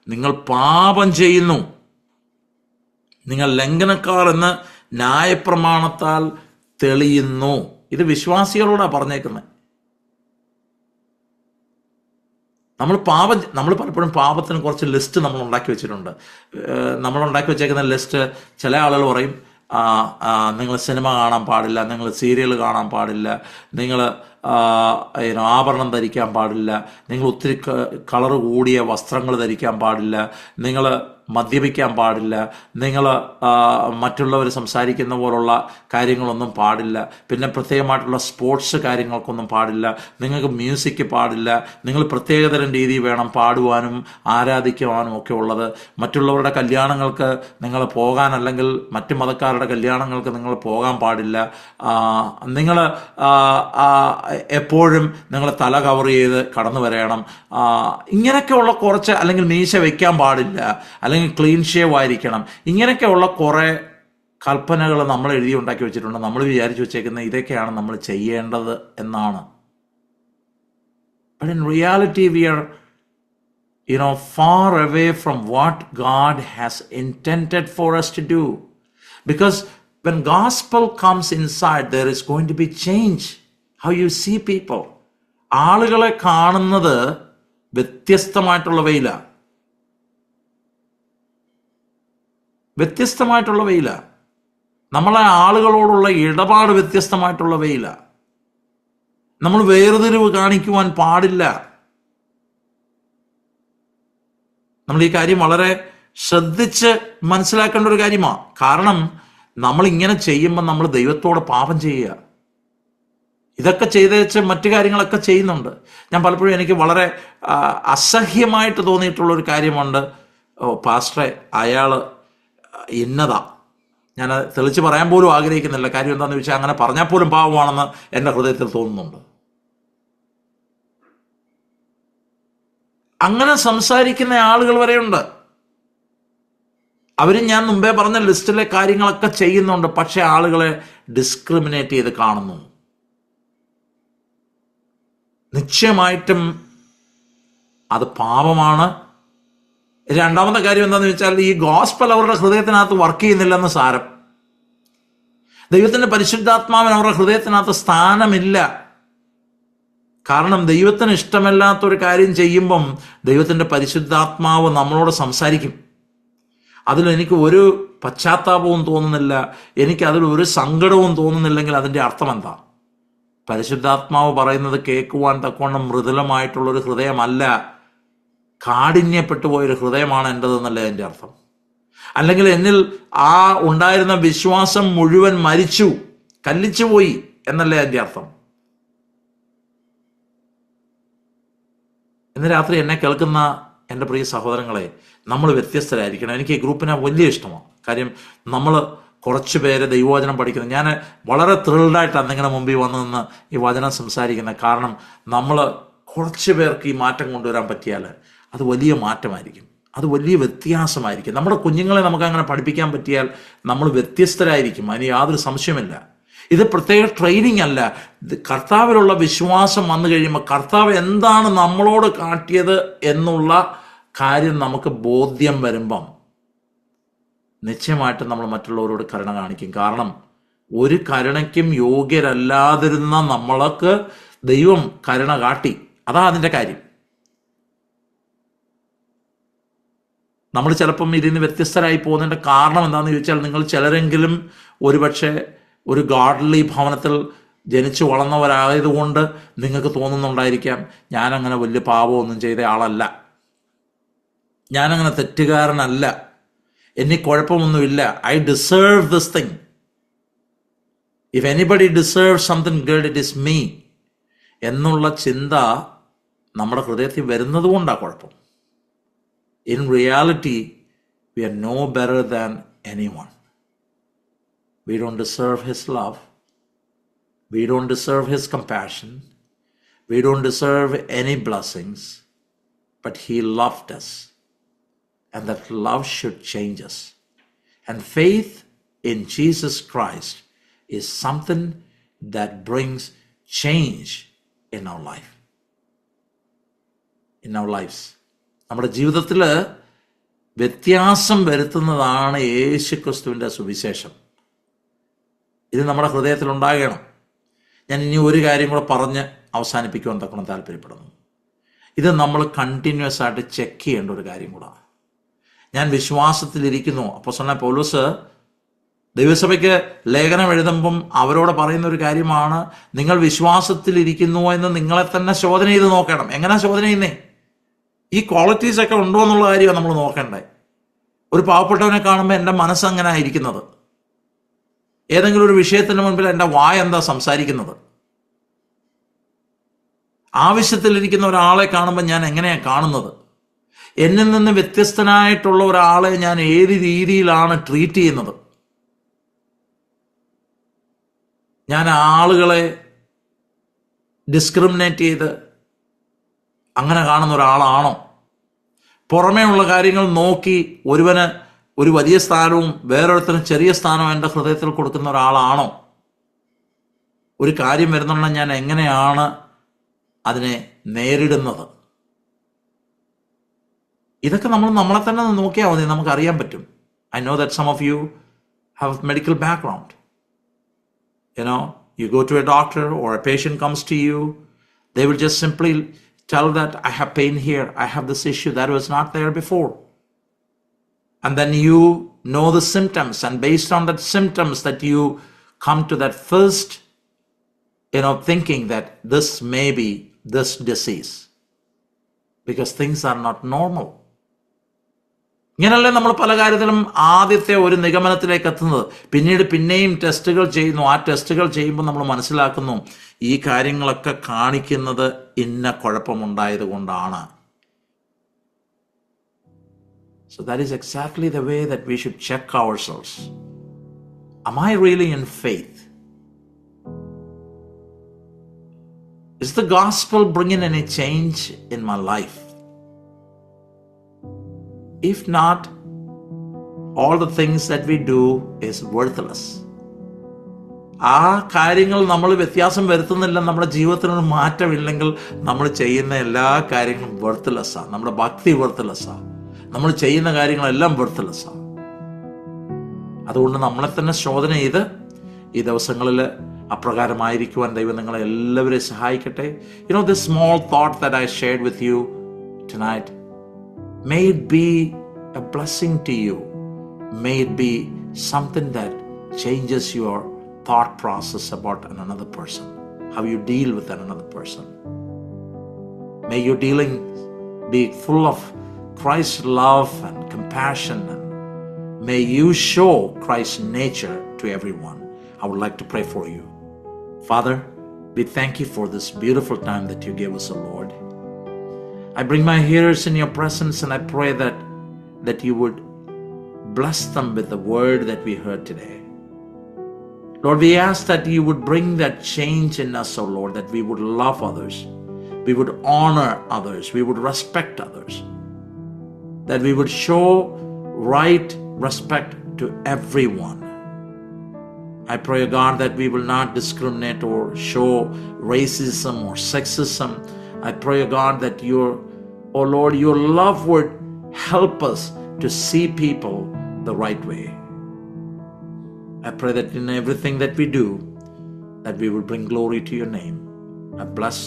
നിങ്ങൾ പാപം ചെയ്യുന്നു. നിങ്ങൾ ലംഘനക്കാർ എന്ന് ന്യായപ്രമാണത്താൽ തെളിയുന്നു. ഇത് വിശ്വാസികളോടാണ് പറഞ്ഞേക്കുന്നത്. നമ്മൾ പലപ്പോഴും പാപത്തിന് കുറച്ച് ലിസ്റ്റ് നമ്മൾ ഉണ്ടാക്കി വെച്ചിട്ടുണ്ട്. നമ്മൾ ഉണ്ടാക്കി വെച്ചേക്കുന്ന ലിസ്റ്റ്, ചില ആളുകൾ പറയും നിങ്ങൾ സിനിമ കാണാൻ പാടില്ല, നിങ്ങൾ സീരിയൽ കാണാൻ പാടില്ല, നിങ്ങൾ ആഭരണം ധരിക്കാൻ പാടില്ല, നിങ്ങൾ ഒത്തിരി കളർ കൂടിയ വസ്ത്രങ്ങൾ ധരിക്കാൻ പാടില്ല, നിങ്ങൾ മദ്യപിക്കാൻ പാടില്ല, നിങ്ങൾ മറ്റുള്ളവർ സംസാരിക്കുന്ന പോലുള്ള കാര്യങ്ങളൊന്നും പാടില്ല, പിന്നെ പ്രത്യേകമായിട്ടുള്ള സ്പോർട്സ് കാര്യങ്ങൾക്കൊന്നും പാടില്ല, നിങ്ങൾക്ക് മ്യൂസിക് പാടില്ല, നിങ്ങൾ പ്രത്യേകതരം രീതി വേണം പാടുവാനും ആരാധിക്കുവാനും ഒക്കെ ഉള്ളത്, മറ്റുള്ളവരുടെ കല്യാണങ്ങൾക്ക് നിങ്ങൾ പോകാൻ, അല്ലെങ്കിൽ മറ്റു മതക്കാരുടെ കല്യാണങ്ങൾക്ക് നിങ്ങൾ പോകാൻ പാടില്ല, നിങ്ങൾ എപ്പോഴും നിങ്ങൾ തല കവർ ചെയ്ത് കടന്നു വരണം, ഇങ്ങനെയൊക്കെയുള്ള കുറച്ച്, അല്ലെങ്കിൽ മീശ വയ്ക്കാൻ പാടില്ല, അല്ലെങ്കിൽ ക്ലീൻ ഷേവ് ആയിരിക്കണം, ഇങ്ങനെയൊക്കെയുള്ള കുറേ കൽപ്പനകൾ നമ്മൾ എഴുതി ഉണ്ടാക്കി വെച്ചിട്ടുണ്ട്. നമ്മൾ വിചാരിച്ചു വെച്ചേക്കുന്നത് ഇതൊക്കെയാണ് നമ്മൾ ചെയ്യേണ്ടത് എന്നാണ്. But in reality we are far away from what God has intended for us to do. Because when gospel comes inside, there is going to be change. How you see people. ആളുകളെ കാണുന്നത് വ്യത്യസ്തമായിട്ടുള്ളവയിലാണ്. നമ്മളെ ആളുകളോടുള്ള ഇടപാട് വ്യത്യസ്തമായിട്ടുള്ളവയിലാണ്. നമ്മൾ വേർതിരിവ് കാണിക്കുവാൻ പാടില്ല. നമ്മൾ ഈ കാര്യം വളരെ ശ്രദ്ധിച്ച് മനസ്സിലാക്കേണ്ട ഒരു കാര്യമാണ്. കാരണം നമ്മൾ ഇങ്ങനെ ചെയ്യുമ്പോൾ നമ്മൾ ദൈവത്തോട് പാപം ചെയ്യുക. ഇതൊക്കെ ചെയ്തേച്ച് മറ്റു കാര്യങ്ങളൊക്കെ ചെയ്യുന്നുണ്ട്. ഞാൻ പലപ്പോഴും എനിക്ക് വളരെ അസഹ്യമായിട്ട് തോന്നിയിട്ടുള്ളൊരു കാര്യമുണ്ട്. പാസ്റ്ററെ, അയാൾ ഇന്നതാ, ഞാൻ തെളിച്ച് പറയാൻ പോലും ആഗ്രഹിക്കുന്നില്ല. കാര്യം എന്താണെന്ന് ചോദിച്ചാൽ അങ്ങനെ പറഞ്ഞാൽ പോലും പാവമാണെന്ന് എൻ്റെ ഹൃദയത്തിൽ തോന്നുന്നുണ്ട്. അങ്ങനെ സംസാരിക്കുന്ന ആളുകൾ വരെയുണ്ട്. അവരും ഞാൻ മുമ്പേ പറഞ്ഞ ലിസ്റ്റിലെ കാര്യങ്ങളൊക്കെ ചെയ്യുന്നുണ്ട്. പക്ഷെ ആളുകളെ ഡിസ്ക്രിമിനേറ്റ് ചെയ്ത് കാണുന്നു. നിശ്ചയമായിട്ടും അത് പാപമാണ്. രണ്ടാമത്തെ കാര്യം എന്താണെന്ന് വെച്ചാൽ, ഈ ഗോസ്പൽ അവരുടെ ഹൃദയത്തിനകത്ത് വർക്ക് ചെയ്യുന്നില്ലെന്ന് സാരം. ദൈവത്തിൻ്റെ പരിശുദ്ധാത്മാവിന് അവരുടെ ഹൃദയത്തിനകത്ത് സ്ഥാനമില്ല. കാരണം ദൈവത്തിന് ഇഷ്ടമല്ലാത്തൊരു കാര്യം ചെയ്യുമ്പം ദൈവത്തിൻ്റെ പരിശുദ്ധാത്മാവ് നമ്മളോട് സംസാരിക്കും. അതിലെനിക്ക് ഒരു പശ്ചാത്താപവും തോന്നുന്നില്ല, എനിക്ക് അതിലൊരു സങ്കടവും തോന്നുന്നില്ലെങ്കിൽ അതിൻ്റെ അർത്ഥം എന്താ? പരിശുദ്ധാത്മാവ് പറയുന്നത് കേൾക്കുവാൻ തക്കവണ്ണം മൃദുലമായിട്ടുള്ളൊരു ഹൃദയമല്ല, കാഠിന്യപ്പെട്ടു പോയൊരു ഹൃദയമാണ് എൻ്റെതെന്നല്ലേ എൻ്റെ അർത്ഥം. അല്ലെങ്കിൽ എന്നിൽ ആ ഉണ്ടായിരുന്ന വിശ്വാസം മുഴുവൻ മരിച്ചു, കല്ലിച്ചു പോയി എന്നല്ലേ എൻ്റെ അർത്ഥം. ഇന്ന് രാത്രി എന്നെ കേൾക്കുന്ന എൻ്റെ പ്രിയ സഹോദരങ്ങളെ, നമ്മൾ വ്യത്യസ്തരായിരിക്കണം. എനിക്ക് ഈ ഗ്രൂപ്പിനെ വലിയ ഇഷ്ടമാണ്. കാര്യം നമ്മൾ കുറച്ച് പേര് ദൈവവചനം പഠിക്കുന്നത്. ഞാൻ വളരെ ത്രിൽഡായിട്ടാണ് നിങ്ങളുടെ മുമ്പിൽ വന്നു നിന്ന് ഈ വചനം സംസാരിക്കുന്നത്. കാരണം നമ്മൾ കുറച്ച് പേർക്ക് ഈ മാറ്റം കൊണ്ടുവരാൻ പറ്റിയാൽ അത് വലിയ മാറ്റമായിരിക്കും, അത് വലിയ വ്യത്യാസമായിരിക്കും. നമ്മുടെ കുഞ്ഞുങ്ങളെ നമുക്ക് അങ്ങനെ പഠിപ്പിക്കാൻ പറ്റിയാൽ നമ്മൾ വ്യത്യസ്തരായിരിക്കും, അതിന് യാതൊരു സംശയമില്ല. ഇത് പ്രത്യേക ട്രെയിനിങ് അല്ല. കർത്താവിലുള്ള വിശ്വാസം വന്നു കഴിയുമ്പോൾ കർത്താവ് എന്താണ് നമ്മളോട് കാട്ടിയത് എന്നുള്ള കാര്യം നമുക്ക് ബോധ്യം വരുമ്പം നിശ്ചയമായിട്ടും നമ്മൾ മറ്റുള്ളവരോട് കരുണ കാണിക്കും. കാരണം ഒരു കരുണയ്ക്കും യോഗ്യരല്ലാതിരുന്ന നമ്മൾക്ക് ദൈവം കരുണ കാട്ടി. അതാ അതിൻ്റെ കാര്യം. നമ്മൾ ചിലപ്പം ഇതിന് വ്യത്യസ്തരായി പോകുന്നതിൻ്റെ കാരണം എന്താണെന്ന് ചോദിച്ചാൽ, നിങ്ങൾ ചിലരെങ്കിലും ഒരുപക്ഷെ ഒരു ഗാഡ്ലി ഭവനത്തിൽ ജനിച്ചു വളർന്നവരായതുകൊണ്ട് നിങ്ങൾക്ക് തോന്നുന്നുണ്ടായിരിക്കാം, ഞാനങ്ങനെ വലിയ പാപമൊന്നും ചെയ്ത ആളല്ല, ഞാനങ്ങനെ തെറ്റുകാരനല്ല, എനിക്ക് കുഴപ്പമൊന്നുമില്ല, I deserve this thing. If anybody deserve something good it is me എന്നുള്ള ചിന്ത നമ്മുടെ ഹൃദയത്തിൽ വരുന്നത് കൊണ്ടാണ് കുഴപ്പം. In reality, we are no better than anyone. We don't deserve His love. We don't deserve His compassion. We don't deserve any blessings. But He loved us. And that love should change us. And faith in Jesus Christ is something that brings change in our life. In our lives. നമ്മുടെ ജീവിതത്തിൽ വ്യത്യാസം വരുത്തുന്നതാണ് യേശുക്രിസ്തുവിൻ്റെ സുവിശേഷം. ഇത് നമ്മുടെ ഹൃദയത്തിൽ ഉണ്ടാകണം. ഞാൻ ഇനി ഒരു കാര്യം കൂടെ പറഞ്ഞ് അവസാനിപ്പിക്കുവാൻ തക്കണം താല്പര്യപ്പെടുന്നു. ഇത് നമ്മൾ കണ്ടിന്യൂസ് ആയിട്ട് ചെക്ക് ചെയ്യേണ്ട ഒരു കാര്യം കൂടാണ്. ഞാൻ വിശ്വാസത്തിലിരിക്കുന്നു. അപ്പോസ്തലനായ പൗലോസ് ദൈവസഭയ്ക്ക് ലേഖനം എഴുതുമ്പം അവരോട് പറയുന്ന ഒരു കാര്യമാണ്, നിങ്ങൾ വിശ്വാസത്തിലിരിക്കുന്നു എന്ന് നിങ്ങളെ തന്നെ ശോധന ചെയ്ത് നോക്കണം. എങ്ങനെ ശോധന ചെയ്യുന്നേ? ഈ ക്വാളിറ്റീസ് ഒക്കെ ഉണ്ടോ എന്നുള്ള കാര്യമാണ് നമ്മൾ നോക്കണ്ടേ. ഒരു പാവപ്പെട്ടവനെ കാണുമ്പോൾ എൻ്റെ മനസ്സങ്ങനെ ആയിരിക്കുന്നത്, ഏതെങ്കിലും ഒരു വിഷയത്തിന് മുൻപിൽ എൻ്റെ വായ എന്താ സംസാരിക്കുന്നത്, ആവശ്യത്തിലിരിക്കുന്ന ഒരാളെ കാണുമ്പോൾ ഞാൻ എങ്ങനെയാണ് കാണുന്നത്, എന്നിൽ നിന്ന് വ്യത്യസ്തനായിട്ടുള്ള ഒരാളെ ഞാൻ ഏത് രീതിയിലാണ് ട്രീറ്റ് ചെയ്യുന്നത്, ഞാൻ ആളുകളെ ഡിസ്ക്രിമിനേറ്റ് ചെയ്ത് അങ്ങനെ കാണുന്ന ഒരാളാണോ? പുറമേ ഉള്ള കാര്യങ്ങൾ നോക്കി ഒരുവന് ഒരു വലിയ സ്ഥാനവും വേറൊരുത്തരും ചെറിയ സ്ഥാനവും എൻ്റെ ഹൃദയത്തിൽ കൊടുക്കുന്ന ഒരാളാണോ? ഒരു കാര്യം വരുന്നുണ്ടെങ്കിൽ ഞാൻ എങ്ങനെയാണ് അതിനെ നേരിടുന്നത്? ഇതൊക്കെ നമ്മൾ നമ്മളെ തന്നെ നോക്കിയാൽ മതി, നമുക്കറിയാൻ പറ്റും. I know that some of you have medical background. You go to a doctor or a patient comes to you, they will just simply tell that I have pain here, I have this issue that was not there before. And then you know the symptoms, and based on that symptoms that you come to that first, thinking that this may be this disease, because things are not normal. ഇങ്ങനല്ലേ നമ്മൾ പല കാര്യത്തിലും ആദ്യത്തെ ഒരു നിഗമനത്തിലേക്ക് എത്തുന്നത്. പിന്നീട് പിന്നെയും ടെസ്റ്റുകൾ ചെയ്യുന്നു. ആ ടെസ്റ്റുകൾ ചെയ്യുമ്പോൾ നമ്മൾ മനസ്സിലാക്കുന്നു ഈ കാര്യങ്ങളൊക്കെ കാണിക്കുന്നത് ഇന്ന കുഴപ്പമുണ്ടായത് കൊണ്ടാണ്. So that is exactly the way that we should check ourselves. Am I really in faith? Is the gospel bringing any change in my life? If not, all the things that we do is worthless. ആ കാര്യങ്ങൾ നമ്മൾ വ്യത്യാസം വരുത്തുന്നില്ല, നമ്മുടെ ജീവിതത്തിനൊരു മാറ്റമില്ലെങ്കിൽ നമ്മൾ ചെയ്യുന്ന എല്ലാ കാര്യങ്ങളും വർത്ത്ലെസ്സാണ്. നമ്മുടെ ഭക്തി വർത്ത്ലെസ്സാണ്. നമ്മൾ ചെയ്യുന്ന കാര്യങ്ങളെല്ലാം വർത്ത്ലെസ്സാണ്. അതുകൊണ്ട് നമ്മളെ തന്നെ ശോധന ചെയ്ത് ഈ ദിവസങ്ങളിൽ അപ്രകാരമായിരിക്കുവാൻ ദൈവം നിങ്ങളെ എല്ലാവരെയും സഹായിക്കട്ടെ. This small thought that I shared with you tonight, may it be a blessing to you. May it be something that changes your thought process about another person, how you deal with another person. May your dealing be full of Christ's love and compassion, and may you show Christ's nature to everyone. I would like to pray for you. Father, we thank you for this beautiful time that you gave us, O Lord. I bring my hearers in your presence, and I pray that you would bless them with the word that we heard today. Lord, we ask that you would bring that change in us, O Lord, that we would love others, we would honor others, we would respect others, that we would show right respect to everyone. I pray, God, that we will not discriminate or show racism or sexism. I pray, God, that oh Lord, your love would help us to see people the right way. I pray that in everything that we do, that we will bring glory to your name. I bless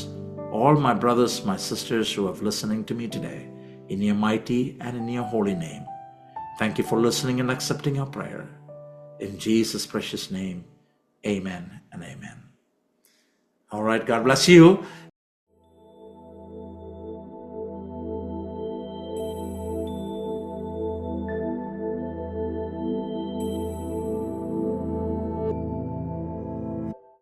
all my brothers, my sisters who are listening to me today, in your mighty and in your holy name. Thank you for listening and accepting our prayer. In Jesus' precious name, amen and amen. All right, God bless you.